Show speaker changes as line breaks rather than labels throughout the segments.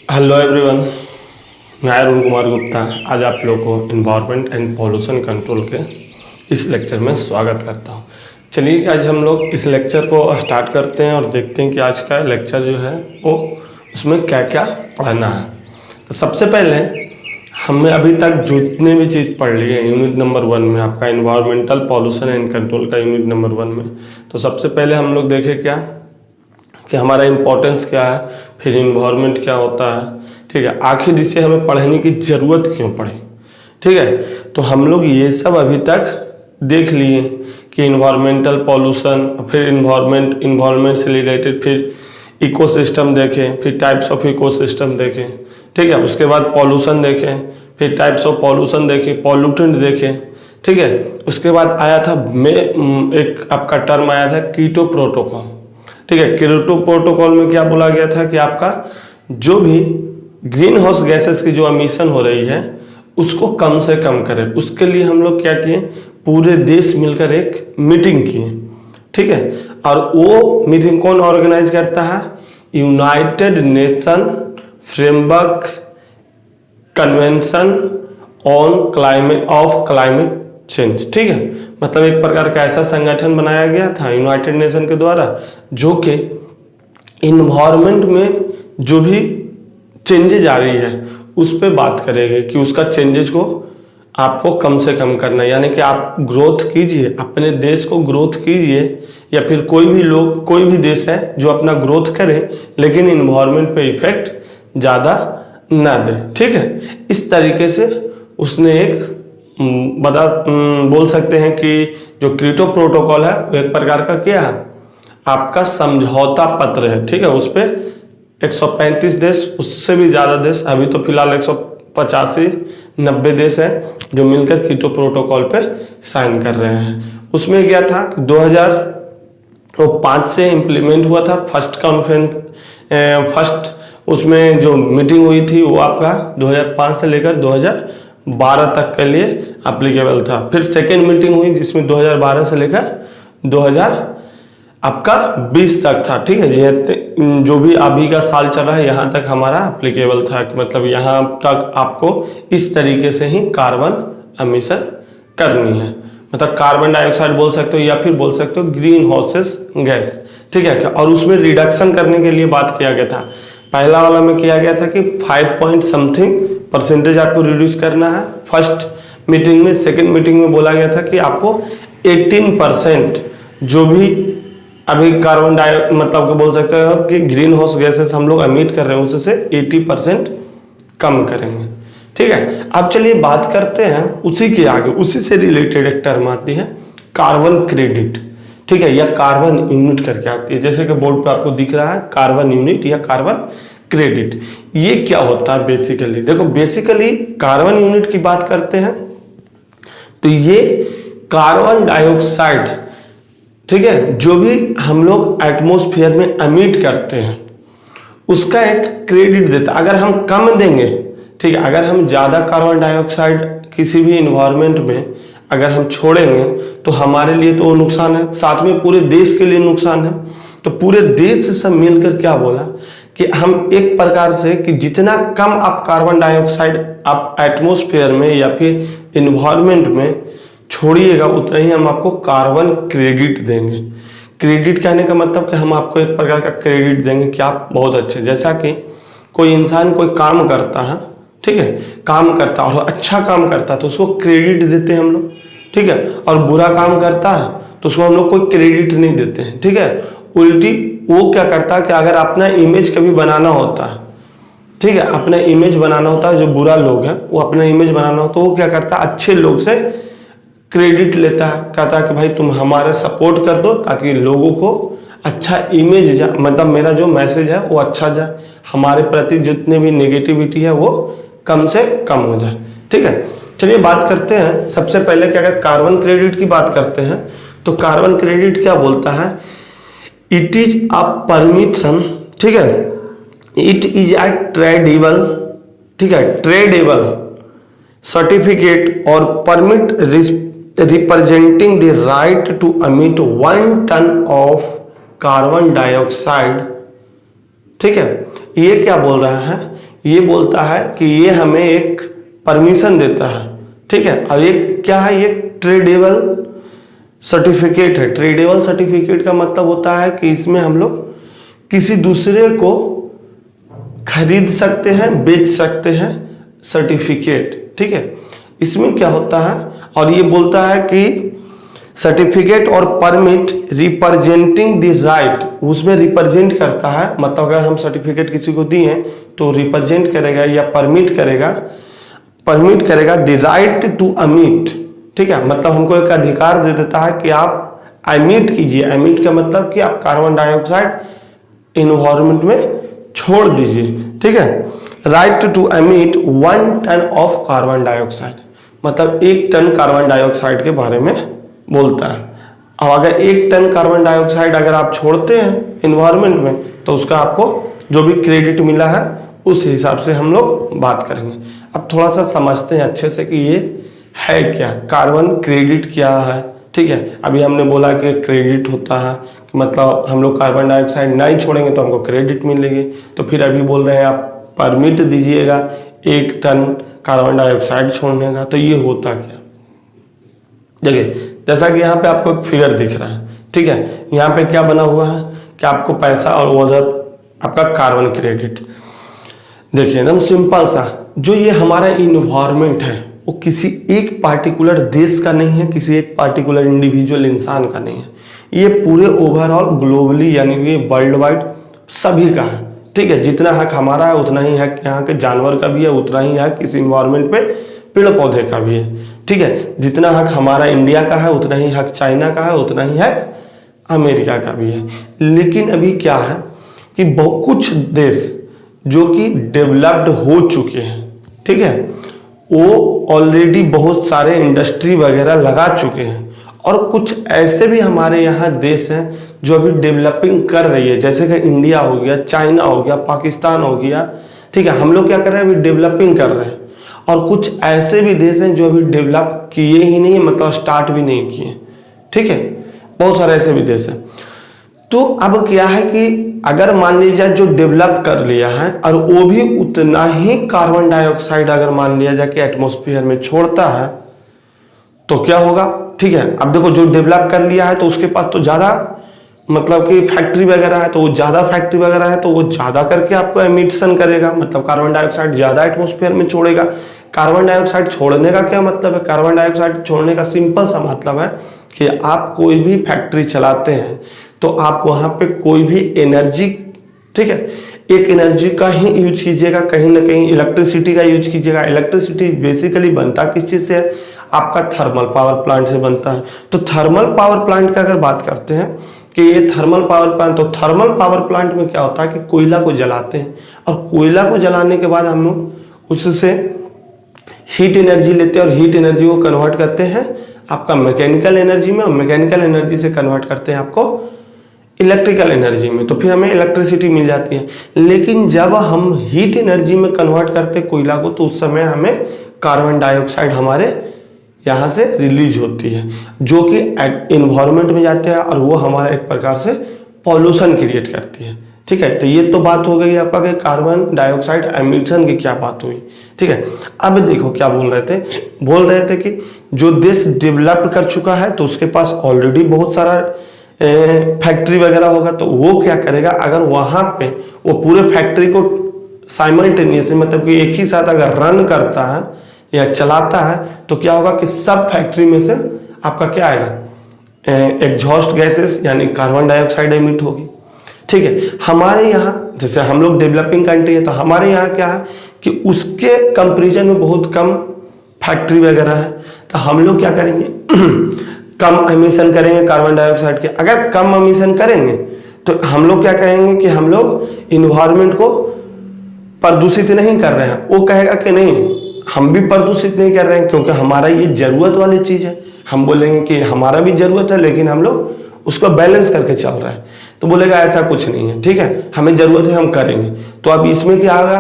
Hello everyone, मैं अरुण कुमार गुप्ता आज आप लोग को इन्वायरमेंट एंड पॉल्यूशन कंट्रोल के इस लेक्चर में स्वागत करता हूं। चलिए आज हम लोग इस लेक्चर को स्टार्ट करते हैं और देखते हैं कि आज का लेक्चर जो है वो उसमें क्या क्या पढ़ना है। तो सबसे पहले हमने अभी तक जितने भी चीज़ पढ़ ली है यूनिट नंबर 1 में, आपका इन्वायरमेंटल पॉल्यूशन एंड कंट्रोल का यूनिट नंबर 1 में, तो सबसे पहले हम लोग देखें क्या कि हमारा इम्पोर्टेंस क्या है, फिर इन्वायरमेंट क्या होता है, ठीक है, आखिर इसे हमें पढ़ने की ज़रूरत क्यों पड़ी, ठीक है। तो हम लोग ये सब अभी तक देख लिए कि इन्वायरमेंटल पॉल्यूशन, फिर इन्वायरमेंट से रिलेटेड, फिर इकोसिस्टम देखें, फिर टाइप्स ऑफ इकोसिस्टम देखें, ठीक है। उसके बाद पॉल्यूशन देखें, फिर टाइप्स ऑफ पॉल्यूशन देखें, पॉल्यूटेंट देखें, ठीक है। उसके बाद आया था एक आपका टर्म आया था कीटो प्रोटोकॉल, ठीक है। कीटो प्रोटोकॉल में क्या बोला गया था कि आपका जो भी ग्रीन हाउस गैसेस की जो एमिशन हो रही है उसको कम से कम करें। उसके लिए हम लोग क्या किए, पूरे देश मिलकर एक मीटिंग किए, ठीक है। और वो मीटिंग कौन ऑर्गेनाइज करता है? United nation framework convention on climate change, ठीक है। मतलब एक प्रकार का ऐसा संगठन बनाया गया था यूनाइटेड नेशन के द्वारा जो कि इन्वायरमेंट में जो भी चेंजेज आ रही है उस पर बात करेंगे कि उसका चेंजेज को आपको कम से कम करना है, यानी कि आप ग्रोथ कीजिए, अपने देश को ग्रोथ कीजिए, या फिर कोई भी देश है जो अपना ग्रोथ करे लेकिन इन्वायरमेंट पे इफेक्ट ज़्यादा ना दे, ठीक है। इस तरीके से उसने एक बोल सकते हैं कि जो कीटो प्रोटोकॉल है वो एक प्रकार का क्या है, आपका समझौता पत्र है, ठीक है। उस पर 135 देश, उससे भी ज़्यादा देश, अभी तो फिलहाल 185-90 देश है जो मिलकर कीटो प्रोटोकॉल पे साइन कर रहे हैं। उसमें क्या था कि 2005 से इम्प्लीमेंट हुआ था फर्स्ट उसमें जो मीटिंग हुई थी वो आपका 2005 से लेकर 2012 तक के लिए एप्लीकेबल था। फिर सेकेंड मीटिंग हुई जिसमें 2012 से लेकर 2020 तक था, ठीक है। जो भी अभी का साल चल रहा है यहाँ तक हमारा एप्लीकेबल था, मतलब यहाँ तक आपको इस तरीके से ही कार्बन एमिशन करनी है, मतलब कार्बन डाइऑक्साइड बोल सकते हो या फिर बोल सकते हो ग्रीन हाउसेस गैस, ठीक है। और उसमें रिडक्शन करने के लिए बात किया गया था। पहला वाला में किया गया था कि 5% आपको रिड्यूस करना है फर्स्ट मीटिंग में। सेकेंड मीटिंग में बोला गया था कि आपको 18% जो भी अभी कार्बन डाइऑक्साइड मतलब बोल सकते हो कि ग्रीन हाउस गैसेस हम लोग एमिट कर रहे हैं उससे 80% कम करेंगे, ठीक है। अब चलिए बात करते हैं उसी के आगे, उसी से रिलेटेड एक टर्म आती है कार्बन क्रेडिट, ठीक है, या कार्बन यूनिट करके आती है। जैसे कि बोर्ड पे आपको दिख रहा है कार्बन यूनिट या कार्बन क्रेडिट। ये क्या होता है बेसिकली? देखो, बेसिकली कार्बन यूनिट की बात करते हैं तो ये कार्बन डाइऑक्साइड, ठीक है, जो भी हम लोग एटमॉस्फेयर में एमिट करते हैं उसका एक क्रेडिट देता है। अगर हम कम देंगे, ठीक है, अगर हम ज़्यादा कार्बन डाइऑक्साइड किसी भी इन्वायरमेंट में अगर हम छोड़ेंगे तो हमारे लिए तो वो नुकसान है, साथ में पूरे देश के लिए नुकसान है। तो पूरे देश से सब मिलकर क्या बोला कि हम एक प्रकार से कि जितना कम आप कार्बन डाइऑक्साइड आप एटमॉस्फेयर में या फिर इन्वायरमेंट में छोड़िएगा उतना ही हम आपको कार्बन क्रेडिट देंगे। क्रेडिट कहने का मतलब कि हम आपको एक प्रकार का क्रेडिट देंगे कि आप बहुत अच्छे, जैसा कि कोई इंसान कोई काम करता है, ठीक है, काम करता और अच्छा काम करता है तो उसको क्रेडिट देते हैं हम लोग, ठीक है। और बुरा काम करता है तो उसको हम लोग कोई क्रेडिट नहीं देते हैं, ठीक है। उल्टी वो क्या करता है कि अगर अपना इमेज कभी बनाना होता है, ठीक है, अपना इमेज बनाना होता है, जो बुरा लोग हैं वो अपना इमेज बनाना होता है, वो क्या करता है अच्छे लोग से क्रेडिट लेता है, कहता है कि भाई तुम हमारे सपोर्ट कर दो ताकि लोगों को अच्छा इमेज जाए, मतलब मेरा जो मैसेज है वो अच्छा जाए, हमारे प्रति जितने भी नेगेटिविटी है वो कम से कम हो जाए, ठीक है। चलिए बात करते हैं सबसे पहले कि अगर कार्बन क्रेडिट की बात करते हैं तो कार्बन क्रेडिट क्या बोलता है, इट इज अ परमिशन, ठीक है, इट इज अ ट्रेडेबल, ठीक है, ट्रेडेबल सर्टिफिकेट और permit representing the right to emit 1 ton of carbon dioxide, ठीक है। ये क्या बोल रहा है, ये बोलता है कि ये हमें एक परमिशन देता है, ठीक है। और ये क्या है, ये ट्रेडेबल सर्टिफिकेट है। ट्रेडेबल सर्टिफिकेट का मतलब होता है कि इसमें हम लोग किसी दूसरे को खरीद सकते हैं, बेच सकते हैं सर्टिफिकेट, ठीक है। इसमें क्या होता है, और ये बोलता है कि सर्टिफिकेट और परमिट रिप्रेजेंटिंग द राइट, उसमें रिप्रेजेंट करता है, मतलब अगर हम सर्टिफिकेट किसी को दिए तो रिप्रेजेंट करेगा या परमिट करेगा द राइट टू एमिट, ठीक है। मतलब हमको एक अधिकार दे देता है कि आप एमिट कीजिए। एमिट का मतलब कि आप कार्बन डाइऑक्साइड इन्वायरमेंट में छोड़ दीजिए, ठीक है। Right to emit 1 ton of carbon dioxide, मतलब 1 टन कार्बन डाइऑक्साइड के बारे में बोलता है। अब अगर 1 टन कार्बन डाइऑक्साइड अगर आप छोड़ते हैं इन्वायरमेंट में तो उसका आपको जो भी क्रेडिट मिला है उस हिसाब से हम लोग बात करेंगे। अब थोड़ा सा समझते हैं अच्छे से कि ये है क्या, कार्बन क्रेडिट क्या है, ठीक है। अभी हमने बोला कि क्रेडिट होता है कि मतलब हम लोग कार्बन डाइऑक्साइड नहीं छोड़ेंगे तो हमको क्रेडिट मिलेगी। तो फिर अभी बोल रहे हैं आप परमिट दीजिएगा 1 टन कार्बन डाइऑक्साइड छोड़ने का, तो ये होता क्या। देखिए जैसा कि यहाँ पे आपको एक फिगर दिख रहा है, ठीक है। यहाँ पे क्या बना हुआ है कि आपको पैसा और उधर आपका कार्बन क्रेडिट। देखिए एकदम सिंपल सा, जो ये हमारा इन्वायरमेंट है वो किसी एक पार्टिकुलर देश का नहीं है, किसी एक पार्टिकुलर इंडिविजुअल इंसान का नहीं है, ये पूरे ओवरऑल ग्लोबली यानी कि वर्ल्ड वाइड सभी का है, ठीक है। जितना हक हमारा है उतना ही हक यहाँ के जानवर का भी है, उतना ही हक इस इन्वायरमेंट पे पेड़ पौधे का भी है, ठीक है। जितना हक हमारा इंडिया का है उतना ही हक चाइना का है, उतना ही हक अमेरिका का भी है। लेकिन अभी क्या है कि बहुत कुछ देश जो कि डेवलप्ड हो चुके हैं, ठीक है, वो ऑलरेडी बहुत सारे इंडस्ट्री वगैरह लगा चुके हैं। और कुछ ऐसे भी हमारे यहाँ देश हैं जो अभी डेवलपिंग कर रही है, जैसे कि इंडिया हो गया, चाइना हो गया, पाकिस्तान हो गया, ठीक है। हम लोग क्या कर रहे हैं, अभी डेवलपिंग कर रहे हैं। और कुछ ऐसे भी देश हैं जो अभी डेवलप किए ही नहीं, मतलब स्टार्ट भी नहीं किए, ठीक है। बहुत सारे ऐसे भी देश हैं। तो अब क्या है कि अगर मान लीजिए जो डेवलप कर लिया है और वो भी उतना ही कार्बन डाइऑक्साइड अगर मान लिया जाए कि एटमॉस्फेयर में छोड़ता है तो क्या होगा, ठीक है। अब देखो जो डेवलप कर लिया है तो उसके पास तो ज्यादा मतलब कि फैक्ट्री वगैरह है, तो वो ज्यादा फैक्ट्री वगैरह है तो वो ज्यादा करके आपको एमिशन करेगा, मतलब कार्बन डाइऑक्साइड ज्यादा एटमॉस्फेयर में छोड़ेगा। कार्बन डाइऑक्साइड छोड़ने का क्या मतलब है, कार्बन डाइऑक्साइड छोड़ने का सिंपल सा मतलब है कि आप कोई भी फैक्ट्री चलाते हैं तो आप वहां पे कोई भी एनर्जी, ठीक है, एक एनर्जी का ही यूज कीजिएगा, कहीं ना कहीं इलेक्ट्रिसिटी का यूज कीजिएगा। इलेक्ट्रिसिटी बेसिकली बनता किस चीज से है, आपका थर्मल पावर प्लांट से बनता है। तो थर्मल पावर प्लांट की अगर बात करते हैं कि ये थर्मल पावर प्लांट, तो थर्मल पावर प्लांट में क्या होता है कि कोयला को जलाते हैं और कोयला को जलाने के बाद हम लोग उससे हीट एनर्जी लेते हैं और हीट एनर्जी को कन्वर्ट करते हैं आपका मैकेनिकल एनर्जी में, और मैकेनिकल एनर्जी से कन्वर्ट करते हैं आपको इलेक्ट्रिकल एनर्जी में, तो फिर हमें इलेक्ट्रिसिटी मिल जाती है। लेकिन जब हम हीट एनर्जी में कन्वर्ट करते हैं कोयला को तो उस समय हमें कार्बन डाइऑक्साइड हमारे यहाँ से रिलीज होती है जो कि एनवायरनमेंट में जाते हैं और वो हमारा एक प्रकार से पॉल्यूशन क्रिएट करती है, ठीक है। तो ये तो बात हो गई आपका कि कार्बन डाइऑक्साइड एमिशन की क्या बात हुई, ठीक है। अब देखो क्या बोल रहे थे कि जो देश डेवलप कर चुका है तो उसके पास ऑलरेडी बहुत सारा फैक्ट्री वगैरह होगा, तो वो क्या करेगा, अगर वहां पे वो पूरे फैक्ट्री को साइमल्टेनियसली मतलब कि एक ही साथ अगर रन करता है या चलाता है तो क्या होगा कि सब फैक्ट्री में से आपका क्या आएगा, एग्जॉस्ट गैसेस यानी कार्बन डाइऑक्साइड एमिट होगी, ठीक है। हमारे यहाँ जैसे हम लोग डेवलपिंग कंट्री है तो हमारे यहाँ क्या है कि उसके कंपेरिजन में बहुत कम फैक्ट्री वगैरह है, तो हम लोग क्या करेंगे कम एमिशन करेंगे कार्बन डाइऑक्साइड के। अगर कम एमिशन करेंगे तो हम लोग क्या कहेंगे कि हम लोग इन्वायरमेंट को प्रदूषित नहीं कर रहे हैं। वो कहेगा कि नहीं हम भी प्रदूषित नहीं कर रहे हैं क्योंकि हमारा ये जरूरत वाली चीज है। हम बोलेंगे कि हमारा भी जरूरत है लेकिन हम लोग उसको बैलेंस करके चल रहे हैं, तो बोलेगा ऐसा कुछ नहीं है, ठीक है, हमें जरूरत है हम करेंगे। तो अब इसमें क्या होगा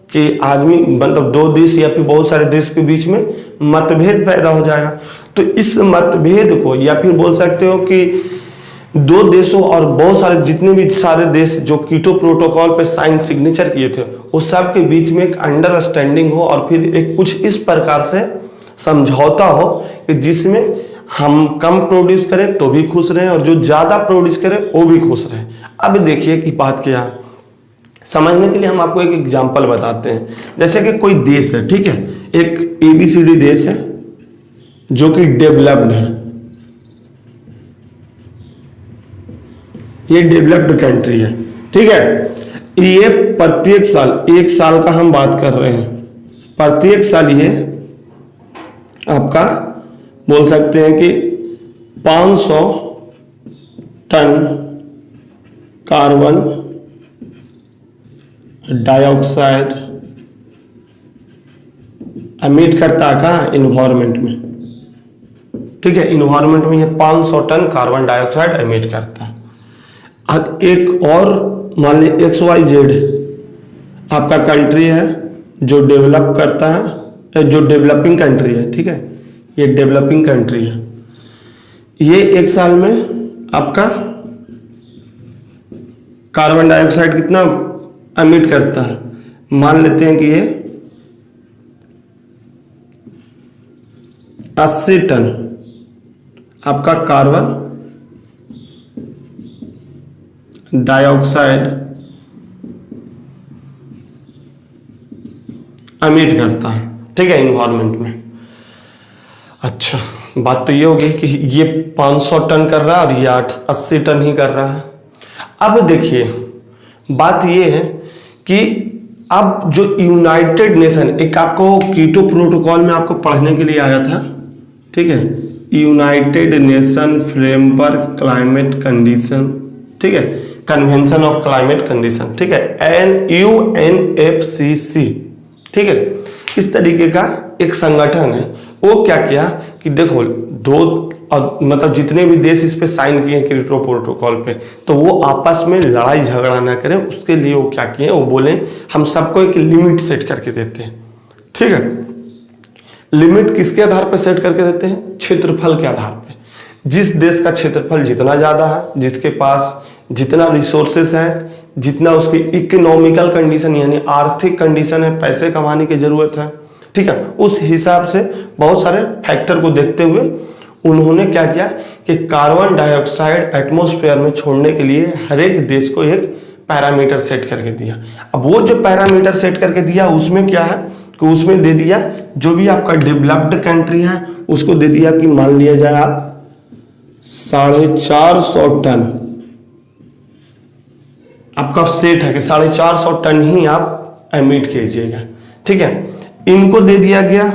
कि आदमी मतलब दो देश या फिर बहुत सारे देश के बीच में मतभेद पैदा हो जाएगा। तो इस मतभेद को या फिर बोल सकते हो कि दो देशों और बहुत सारे जितने भी सारे देश जो कीटो प्रोटोकॉल पे साइन सिग्नेचर किए थे उस सब के बीच में एक अंडरस्टैंडिंग हो और फिर एक कुछ इस प्रकार से समझौता हो कि जिसमें हम कम प्रोड्यूस करें तो भी खुश रहें और जो ज्यादा प्रोड्यूस करें वो भी खुश रहें। अब देखिए कि बात क्या है, समझने के लिए हम आपको एक एग्जांपल बताते हैं। जैसे कि कोई देश है, ठीक है, एक एबीसीडी देश है जो कि डेवलप्ड है, ये डेवलप्ड कंट्री है, ठीक है। ये प्रत्येक साल, एक साल का हम बात कर रहे हैं, प्रत्येक साल ये आपका बोल सकते हैं कि 500 टन कार्बन डाइऑक्साइड एमिट करता है कहाँ, इन्वायरमेंट में, ठीक है। इन्वायरमेंट में ये 500 टन कार्बन डाइऑक्साइड एमिट करता है। अब एक और मान लीजिए XYZ आपका कंट्री है जो डेवलप करता है, जो डेवलपिंग कंट्री है, ठीक है, ये डेवलपिंग कंट्री है। ये एक साल में आपका कार्बन डाइऑक्साइड कितना एमिट करता है, मान लेते हैं कि ये 80 टन आपका कार्बन डाइऑक्साइड एमिट करता है, ठीक है, इन्वायरमेंट में। अच्छा, बात तो ये होगी कि ये 500 टन कर रहा है और ये 80 टन ही कर रहा है। अब देखिए बात ये है कि अब जो यूनाइटेड नेशन, एक आपको कीटो प्रोटोकॉल में आपको पढ़ने के लिए आया था, ठीक है, United nation framework climate condition, ठीक है, कन्वेंशन ऑफ क्लाइमेट कंडीशन, ठीक है, UNFCCC, ठीक है। इस तरीके का एक संगठन है। वो क्या किया कि देखो मतलब जितने भी देश इस पे साइन किए कीटो प्रोटोकॉल पे, तो वो आपस में लड़ाई झगड़ा ना करें, उसके लिए वो क्या किए, वो बोले हम सबको एक लिमिट सेट करके देते हैं, ठीक है। लिमिट किसके आधार पर सेट करके देते हैं, क्षेत्रफल के आधार पे। जिस देश का क्षेत्रफल जितना ज्यादा है, जिसके पास जितना रिसोर्सेस है, जितना उसकी इकोनॉमिकल कंडीशन यानी आर्थिक कंडीशन है, पैसे कमाने की जरूरत है, ठीक है, उस हिसाब से बहुत सारे फैक्टर को देखते हुए उन्होंने क्या किया कि कार्बन डाइऑक्साइड एटमॉस्फेयर में छोड़ने के लिए हर एक देश को एक पैरामीटर सेट करके दिया। अब वो जो पैरामीटर सेट करके दिया उसमें क्या है कि उसमें दे दिया जो भी आपका डेवलप्ड कंट्री है उसको दे दिया कि मान लिया जाए आप 450 टन आपका सेट है कि 450 टन ही आप एमिट कीजिएगा, ठीक है। इनको दे दिया गया,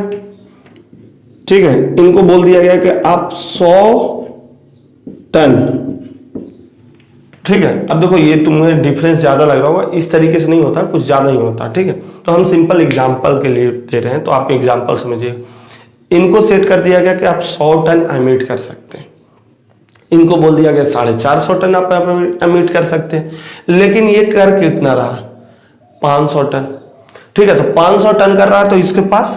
ठीक है, इनको बोल दिया गया कि आप 100 टन, ठीक है। अब देखो ये तुम्हें डिफरेंस ज्यादा लग रहा होगा, इस तरीके से नहीं होता, कुछ ज्यादा ही होता, ठीक है। तो हम सिंपल एग्जांपल के लिए दे रहे हैं, तो आप एग्जांपल समझिए। इनको सेट कर दिया गया कि आप 100 टन एमिट कर सकते हैं, इनको बोल दिया गया 450 टन आप एमिट कर सकते हैं, लेकिन ये कर कितना रहा, 500 टन, ठीक है। तो 500 टन कर रहा है तो इसके पास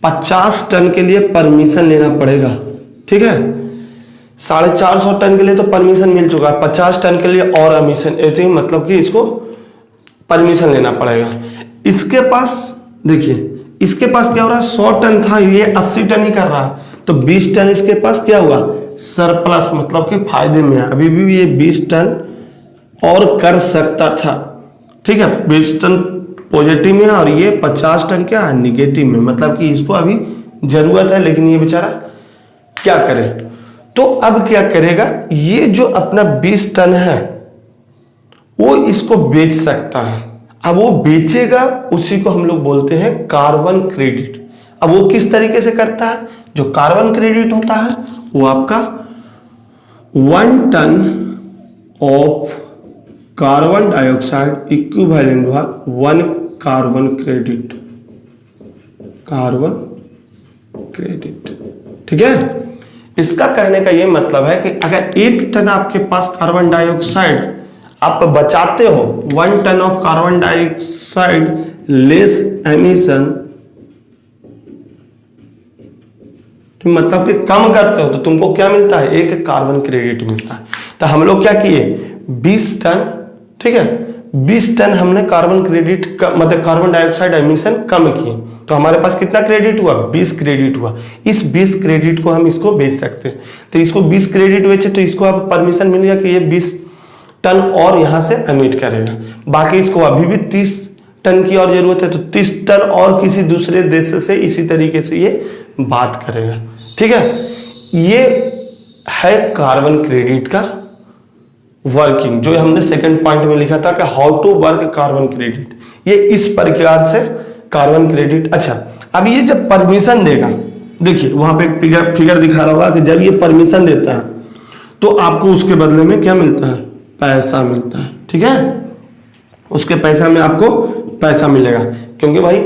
50 टन के लिए परमिशन लेना पड़ेगा, ठीक है। 450 टन के लिए तो परमिशन मिल चुका है, 50 टन के लिए और एमिशन, मतलब कि इसको परमिशन लेना पड़ेगा। इसके पास देखिए, इसके पास क्या हो रहा है, 100 टन था, ये 80 टन ही कर रहा है, तो 20 टन इसके पास क्या हुआ, सरप्लस, मतलब कि फायदे में है। अभी भी ये 20 टन और कर सकता था, ठीक है, 20 टन पॉजिटिव में और ये 50 टन क्या है, निगेटिव में, मतलब कि इसको अभी जरूरत है, लेकिन ये बेचारा क्या करे। तो अब क्या करेगा, ये जो अपना 20 टन है वो इसको बेच सकता है। अब वो बेचेगा, उसी को हम लोग बोलते हैं कार्बन क्रेडिट। अब वो किस तरीके से करता है, जो कार्बन क्रेडिट होता है वो आपका 1 ton of carbon dioxide equivalent हुआ 1 कार्बन क्रेडिट, कार्बन क्रेडिट, ठीक है। इसका कहने का ये मतलब है कि अगर 1 टन आपके पास कार्बन डाइऑक्साइड आप बचाते हो, 1 ton of carbon dioxide less emission, मतलब कि कम करते हो तो तुमको क्या मिलता है, 1 कार्बन क्रेडिट मिलता है। तो हम लोग क्या किए, 20 टन, ठीक है, 20 टन हमने कार्बन क्रेडिट मतलब कार्बन डाइऑक्साइड एमिशन कम किए, तो हमारे पास कितना क्रेडिट हुआ? 20 क्रेडिट हुआ। इस 20 क्रेडिट को हम इसको बेच सकते हैं। तो इसको 20 क्रेडिट बेचे तो इसको अब परमिशन मिल गया कि ये 20 टन और यहां से एमिट करेगा। बाकी इसको अभी भी 30 टन की और जरूरत है, तो 30 टन और किसी दूसरे देश से इसी तरीके से ये बात करेगा। ठीक है, ये है कार्बन क्रेडिट का वर्किंग, जो हमने सेकंड पॉइंट में लिखा था कि how to work carbon credit. ये इस प्रकार से कार्बन क्रेडिट। अच्छा, अब ये जब परमिशन देगा, देखिए वहां पे एक फिगर दिखा रहा होगा कि जब ये परमिशन देता है तो आपको उसके बदले में क्या मिलता है? पैसा मिलता है। ठीक है, उसके पैसा में आपको पैसा मिलेगा, क्योंकि भाई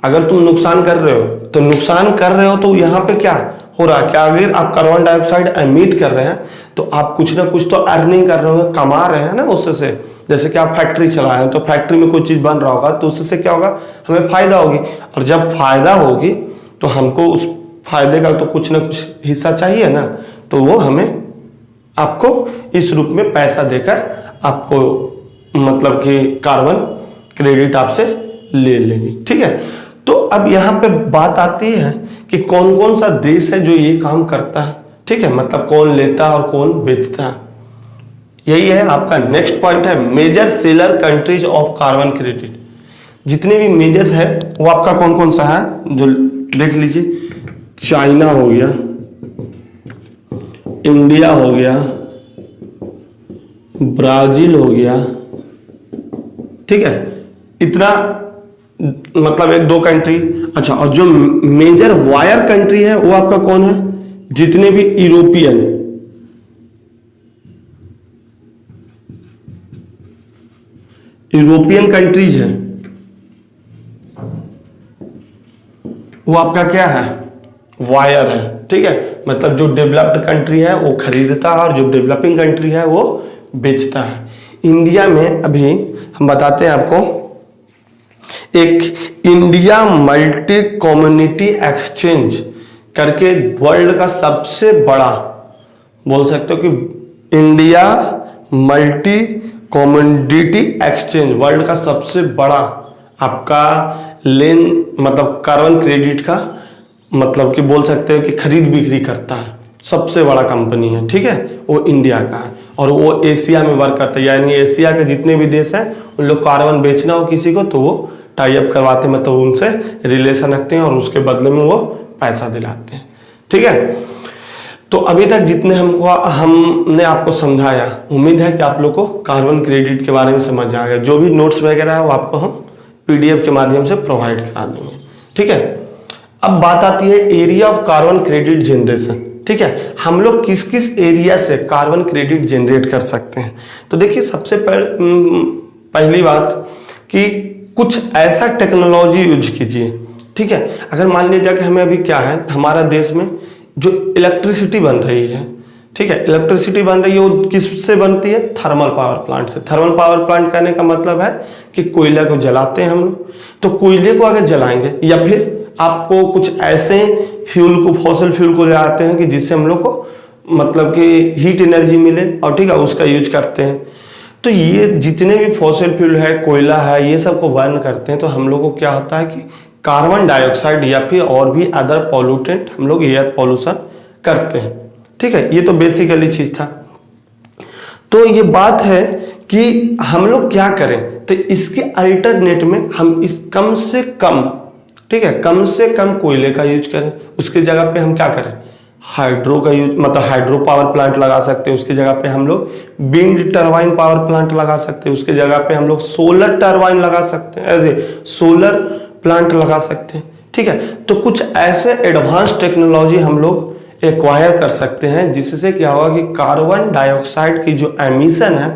अगर तुम नुकसान कर रहे हो तो नुकसान कर रहे हो तो यहाँ पे क्या हो रहा है? क्या अगर आप कार्बन डाइऑक्साइड एमिट कर रहे हैं तो आप कुछ ना कुछ तो अर्निंग कर रहे हो, कमा रहे हैं ना उससे। जैसे कि आप फैक्ट्री चला रहे हैं तो फैक्ट्री में कोई चीज बन रहा होगा तो उससे क्या होगा? हमें फायदा होगी, और जब फायदा होगी तो हमको उस फायदे का तो कुछ ना कुछ हिस्सा चाहिए ना, तो वो हमें आपको इस रूप में पैसा देकर आपको मतलब कि कार्बन क्रेडिट आपसे ले लेगी। ठीक है, तो अब यहां पे बात आती है कि कौन कौन सा देश है जो ये काम करता है। ठीक है, मतलब कौन लेता है और कौन बेचता है, यही है आपका नेक्स्ट पॉइंट है major seller countries of carbon credit. जितने भी मेजर्स है वो आपका कौन कौन सा है जो देख लीजिए। चाइना हो गया, इंडिया हो गया, ब्राजील हो गया। ठीक है, इतना मतलब एक दो कंट्री। अच्छा, और जो मेजर वायर कंट्री है वो आपका कौन है? जितने भी यूरोपियन कंट्रीज है वो आपका क्या है? वायर है। ठीक है, मतलब जो डेवलप्ड कंट्री है वो खरीदता है और जो डेवलपिंग कंट्री है वो बेचता है। इंडिया में अभी हम बताते हैं आपको, एक इंडिया मल्टी कम्युनिटी एक्सचेंज करके वर्ल्ड का सबसे बड़ा, बोल सकते हो कि India multi community exchange world का सबसे बड़ा आपका लेन मतलब कार्बन क्रेडिट का मतलब कि बोल सकते हो कि खरीद बिक्री करता है, सबसे बड़ा कंपनी है। ठीक है, वो इंडिया का है और वो एशिया में वर्क करता है, यानी एशिया के जितने भी देश हैं उन लोग कार्बन बेचना हो किसी को तो वो टाई अप करवाते हैं, मतलब उनसे रिलेशन रखते हैं और उसके बदले में वो पैसा दिलाते हैं। ठीक है, तो अभी तक जितने हमने आपको समझाया, उम्मीद है कि आप लोग को कार्बन क्रेडिट के बारे में समझ आ गया। जो भी नोट्स वगैरह है वो आपको हम पीडीएफ के माध्यम से प्रोवाइड करा देंगे। ठीक है, अब बात आती है area of carbon credit generation. ठीक है, हम लोग किस किस एरिया से कार्बन क्रेडिट जनरेट कर सकते हैं? तो देखिए, सबसे पहली बात कि कुछ ऐसा टेक्नोलॉजी यूज कीजिए। ठीक है, अगर मान लीजिए कि हमें अभी क्या है, हमारा देश में जो इलेक्ट्रिसिटी बन रही है, ठीक है, इलेक्ट्रिसिटी बन रही है वो किससे बनती है? थर्मल पावर प्लांट से। थर्मल पावर प्लांट कहने का मतलब है कि कोयला को जलाते हैं हम लोग, तो कोयले को अगर जलाएंगे या फिर आपको कुछ ऐसे फ्यूल को, फॉसिल फ्यूल को ले आते हैं कि जिससे हम लोग को मतलब कि हीट एनर्जी मिले और ठीक है उसका यूज करते हैं। तो ये जितने भी फॉसिल फ्यूल है, कोयला है, ये सब को बर्न करते हैं तो हम लोग को क्या होता है कि कार्बन डाइऑक्साइड या फिर और भी अदर पॉल्यूटेंट हम लोग एयर पॉल्यूशन करते हैं। ठीक है, ये तो बेसिकली चीज था। तो ये बात है कि हम लोग क्या करें, तो इसके अल्टरनेट में हम इस कम से कम, ठीक है, कम से कम कोयले का यूज करें। उसकी जगह पे हम क्या करें? हाइड्रो का यूज, मतलब हाइड्रो पावर प्लांट लगा सकते हैं। उसकी जगह पे हम लोग विंड टरबाइन पावर प्लांट लगा सकते हैं। उसकी जगह पे हम लोग सोलर टरबाइन लगा सकते हैं, ऐसे सोलर प्लांट लगा सकते हैं। ठीक है, तो कुछ ऐसे एडवांस टेक्नोलॉजी हम लोग एक्वायर कर सकते हैं जिससे क्या होगा कि कार्बन डाइऑक्साइड की जो एमिशन है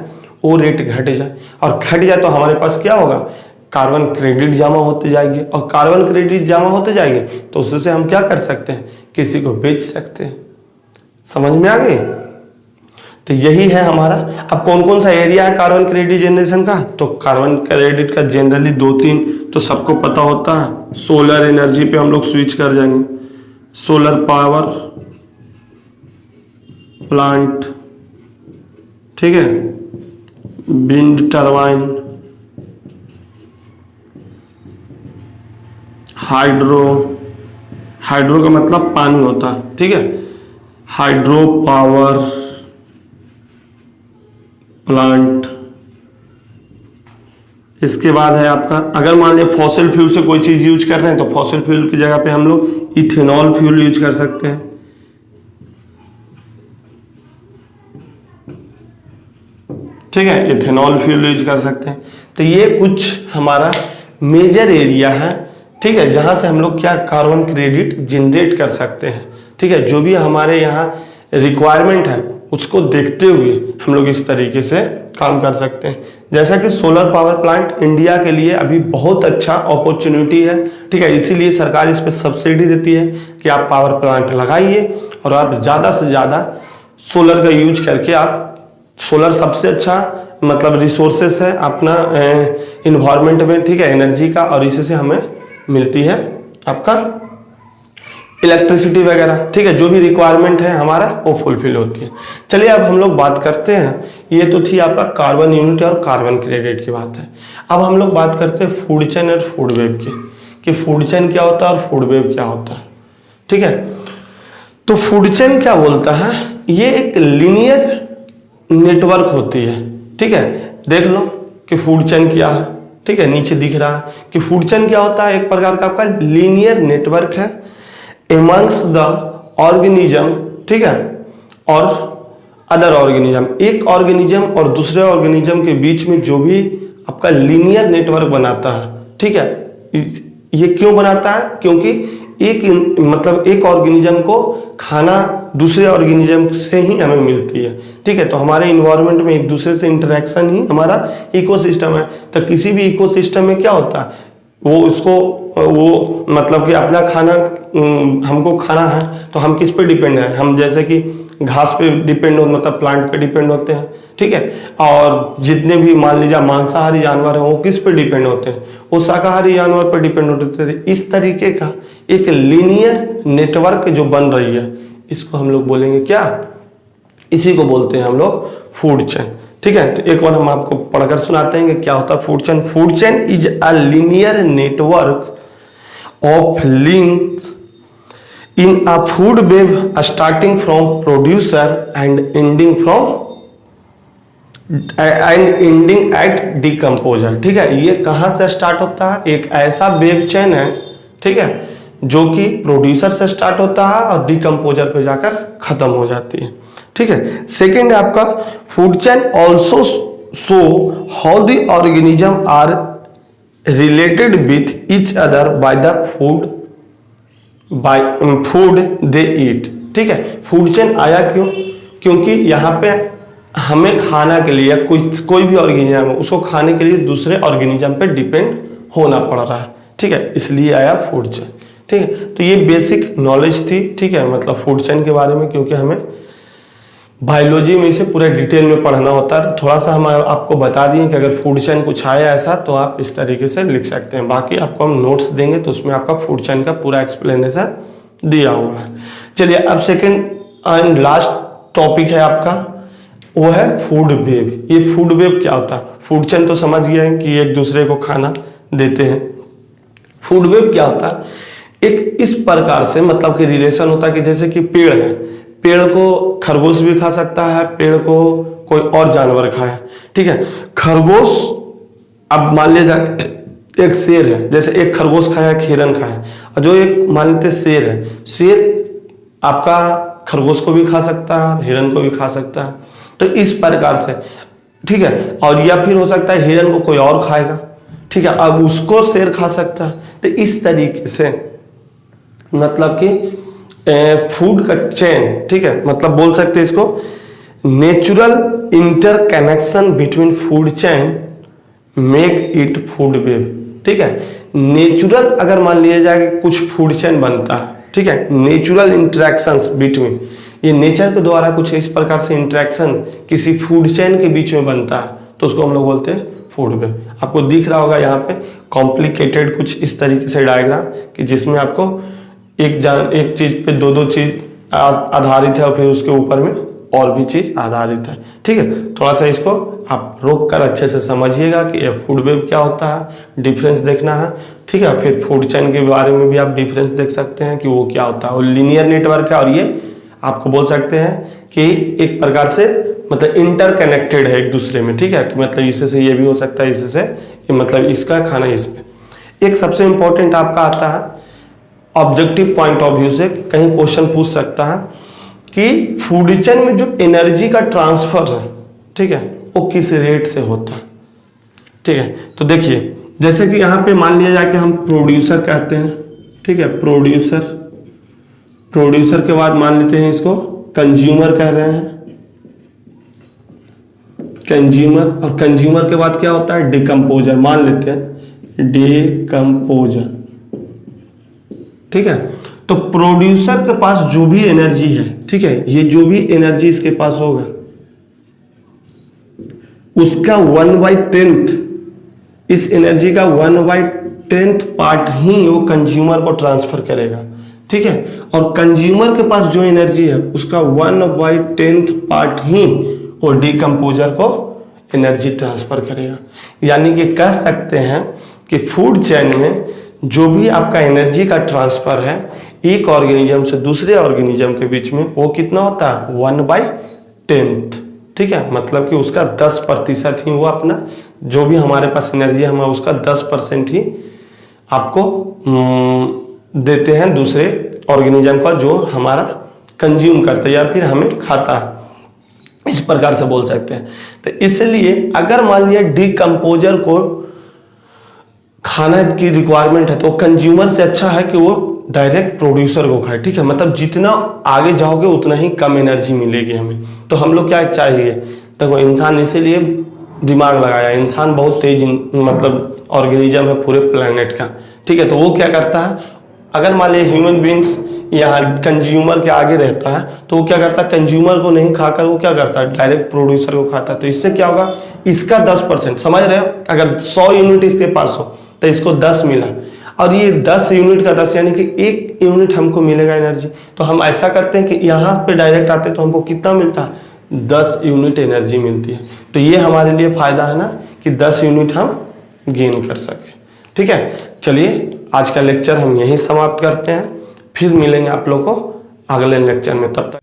वो रेट घट जाए, और घट जाए तो हमारे पास क्या होगा? कार्बन क्रेडिट जमा होते जाएगी, और कार्बन क्रेडिट जमा होते जाएगी तो उससे हम क्या कर सकते हैं? किसी को बेच सकते हैं। समझ में आ गई? तो यही है हमारा। अब कौन कौन सा एरिया है कार्बन क्रेडिट जनरेशन का? तो कार्बन क्रेडिट का जनरली 2-3 तो सबको पता होता है। सोलर एनर्जी पे हम लोग स्विच कर जाएंगे, सोलर पावर प्लांट, ठीक है, विंड टरबाइन, हाइड्रो का मतलब पानी होता है, ठीक है, हाइड्रो पावर प्लांट। इसके बाद है आपका, अगर मान लिया फॉसिल फ्यूल से कोई चीज यूज कर रहे हैं तो फॉसिल फ्यूल की जगह पे हम लोग इथेनॉल फ्यूल यूज कर सकते हैं। ठीक है, इथेनॉल फ्यूल यूज कर सकते हैं। तो ये कुछ हमारा मेजर एरिया है, ठीक है, जहां से हम लोग क्या कार्बन क्रेडिट जनरेट कर सकते हैं। ठीक है, जो भी हमारे यहाँ रिक्वायरमेंट है उसको देखते हुए हम लोग इस तरीके से काम कर सकते हैं। जैसा कि सोलर पावर प्लांट इंडिया के लिए अभी बहुत अच्छा अपॉर्चुनिटी है, ठीक है, इसीलिए सरकार इस पर सब्सिडी देती है कि आप पावर प्लांट लगाइए और आप ज़्यादा से ज़्यादा सोलर का यूज करके आप, सोलर सबसे अच्छा मतलब रिसोर्सेस है अपना इन्वायरमेंट में, ठीक है, एनर्जी का, और इसी से हमें मिलती है आपका इलेक्ट्रिसिटी वगैरह। ठीक है, जो भी रिक्वायरमेंट है हमारा वो फुलफिल होती है। चलिए अब हम लोग बात करते हैं, ये तो थी आपका कार्बन यूनिट और कार्बन क्रेडिट की बात है। अब हम लोग बात करते हैं फूड चेन और फूड वेब की, कि फूड चेन क्या होता है और फूड वेब क्या होता है। ठीक है, तो फूड चेन क्या बोलता है, ये एक लीनियर नेटवर्क होती है। ठीक है, देख लो कि फूड चेन क्या है। ठीक है, नीचे दिख रहा है कि फूड चेन क्या होता है, एक प्रकार का आपका लीनियर नेटवर्क है एमंग्स द ऑर्गेनिज्म, ठीक है, और अदर ऑर्गेनिज्म। एक ऑर्गेनिज्म और दूसरे ऑर्गेनिज्म के बीच में जो भी आपका लीनियर नेटवर्क बनाता है। ठीक है, ये क्यों बनाता है, क्योंकि एक ऑर्गेनिज्म को खाना दूसरे ऑर्गेनिज्म से ही हमें मिलती है। ठीक है, तो हमारे इन्वायरमेंट में एक दूसरे से इंटरेक्शन ही हमारा इकोसिस्टम है। तो किसी भी इकोसिस्टम में क्या होता है, वो मतलब कि अपना खाना, हमको खाना है तो हम किस पे डिपेंड है, हम जैसे कि घास पे डिपेंड हो, मतलब प्लांट पे डिपेंड होते हैं। ठीक है, और जितने भी मान लीजिए मांसाहारी जानवर हैं वो किस पे डिपेंड होते हैं, वो शाकाहारी जानवर पर डिपेंड होते थे। इस तरीके का एक लीनियर नेटवर्क जो बन रही है, इसको हम लोग बोलेंगे क्या, इसी को बोलते हैं हम लोग फूड चेन। ठीक है, तो एक बार हम आपको पढ़कर सुनाते हैं कि क्या होता है food chain. Food chain is a linear network of links in a food web starting from producer and ending eight decomposer. ठीक है, ये कहाँ से स्टार्ट होता है, एक ऐसा वेब चेन है, ठीक है, जो कि प्रोड्यूसर से स्टार्ट होता है और डिकम्पोजर पे जाकर खत्म हो जाती है। ठीक है, सेकेंड है आपका food chain also show how the organism are related with each other by the food they eat. ठीक है, फूड चेन आया क्यों, क्योंकि यहाँ पे हमें खाना के लिए कोई भी ऑर्गेनिज्म है उसको खाने के लिए दूसरे ऑर्गेनिज्म पे डिपेंड होना पड़ रहा है। ठीक है, इसलिए आया फूड चेन। ठीक है, तो ये बेसिक नॉलेज थी, ठीक है, मतलब फूड चेन के बारे में, क्योंकि हमें बायोलॉजी में इसे पूरे डिटेल में पढ़ना होता है। तो थोड़ा सा हम आपको बता दिए कि अगर फूड चेन कुछ आया ऐसा तो आप इस तरीके से लिख सकते हैं। बाकी आपको हम नोट्स देंगे तो उसमें आपका फूड चेन का पूरा एक्सप्लेनेशन दिया हुआ है। चलिए अब सेकेंड एंड लास्ट टॉपिक है आपका, वो है फूड वेब। ये फूड वेब क्या होता है, फूड चेन तो समझ गया है कि एक दूसरे को खाना देते हैं। फूड वेब क्या होता है, एक इस प्रकार से मतलब कि रिलेशन होता है कि जैसे कि पेड़ है, पेड़ को खरगोश भी खा सकता है, पेड़ को कोई और जानवर खाए। ठीक है, खरगोश, अब मान लिया जाए एक शेर है, जैसे एक खरगोश खाया एक हिरन खाया, और जो एक मान लेते शेर है, शेर आपका खरगोश को भी खा सकता है, हिरन को भी खा सकता है। तो इस प्रकार से, ठीक है, और या फिर हो सकता है हिरन को कोई और खाएगा, ठीक है, अब उसको शेर खा सकता है। तो इस तरीके से मतलब कि फूड का चेन, ठीक है, मतलब बोल सकते हैं इसको natural interconnection between food chain make it food web. ठीक है, नेचुरल अगर मान लिया जाए कुछ फूड चेन बनता है, ठीक है, नेचुरल इंटरेक्शंस बिटवीन, ये नेचर के द्वारा कुछ इस प्रकार से इंटरेक्शन किसी फूड चेन के बीच में बनता है तो उसको हम लोग बोलते हैं फूड वेब। आपको दिख रहा होगा यहाँ पे कॉम्प्लिकेटेड कुछ इस तरीके से डायग्राम कि जिसमें आपको एक चीज पे दो चीज आधारित है और फिर उसके ऊपर में और भी चीज़ आधारित है। ठीक है, थोड़ा सा इसको आप रोक कर अच्छे से समझिएगा कि ये फूड वेब क्या होता है, डिफरेंस देखना है। ठीक है, फिर फूड चेन के बारे में भी आप डिफरेंस देख सकते हैं कि वो क्या होता है। और लीनियर नेटवर्क है और ये आपको बोल सकते हैं कि एक प्रकार से मतलब इंटरकनेक्टेड है एक दूसरे में। ठीक है, कि मतलब इससे से ये भी हो सकता है, इससे से मतलब इसका खाना इसमें। एक सबसे इंपॉर्टेंट आपका आता है ऑब्जेक्टिव पॉइंट ऑफ व्यू से, कहीं क्वेश्चन पूछ सकता है कि फूड चेन में जो एनर्जी का ट्रांसफर है, ठीक है, वो किस रेट से होता है। ठीक है, तो देखिए जैसे कि यहाँ पे मान लिया जाए कि हम प्रोड्यूसर कहते हैं। ठीक है, प्रोड्यूसर के बाद मान लेते हैं इसको कंज्यूमर कह रहे हैं, कंज्यूमर, और कंज्यूमर के बाद क्या होता है डिकम्पोजर, मान लेते हैं डिकम्पोजर। ठीक है, तो प्रोड्यूसर के पास जो भी एनर्जी है, ठीक है, ये जो भी एनर्जी इसके पास होगा उसका 1/10 इस एनर्जी का 1/10 पार्ट ही वो कंज्यूमर को ट्रांसफर करेगा। ठीक है, और कंज्यूमर के पास जो एनर्जी है उसका 1/10 पार्ट ही वो डिकम्पोजर को एनर्जी ट्रांसफर करेगा। यानी कि कह सकते हैं कि फूड चेन में जो भी आपका एनर्जी का ट्रांसफर है एक ऑर्गेनिज्म से दूसरे ऑर्गेनिज्म के बीच में, वो कितना होता है 1/10। ठीक है, मतलब कि उसका 10% ही वो अपना जो भी हमारे पास एनर्जी है हम उसका 10% ही आपको देते हैं दूसरे ऑर्गेनिज्म का जो हमारा कंज्यूम करता है या फिर हमें खाता है, इस प्रकार से बोल सकते हैं। तो इसलिए अगर मान लिया डिकम्पोजर को खाना की रिक्वायरमेंट है तो कंज्यूमर से अच्छा है कि वो डायरेक्ट प्रोड्यूसर को खाए। ठीक है, मतलब जितना आगे जाओगे उतना ही कम एनर्जी मिलेगी हमें। तो हम लोग क्या चाहिए, देखो इंसान इसीलिए दिमाग लगाया, इंसान बहुत तेज मतलब ऑर्गेनिज्म है पूरे प्लेनेट का। ठीक है, तो वो क्या करता है, अगर मान लिया ह्यूमन बींग्स यहाँ कंज्यूमर के आगे रहता है तो वो क्या करता है, कंज्यूमर को नहीं खाकर वो क्या करता है डायरेक्ट प्रोड्यूसर को खाता है। तो इससे क्या होगा, इसका 10%, समझ रहे हो, अगर 100 यूनिट इसके पास हो तो इसको 10 मिला, और ये 10 यूनिट का 10 यानी कि 1 यूनिट हमको मिलेगा एनर्जी। तो हम ऐसा करते हैं कि यहाँ पे डायरेक्ट आते तो हमको कितना मिलता है 10 यूनिट एनर्जी मिलती है। तो ये हमारे लिए फायदा है ना कि 10 यूनिट हम गेन कर सके। ठीक है, चलिए आज का लेक्चर हम यहीं समाप्त करते हैं, फिर मिलेंगे आप लोग को अगले लेक्चर में, तब तक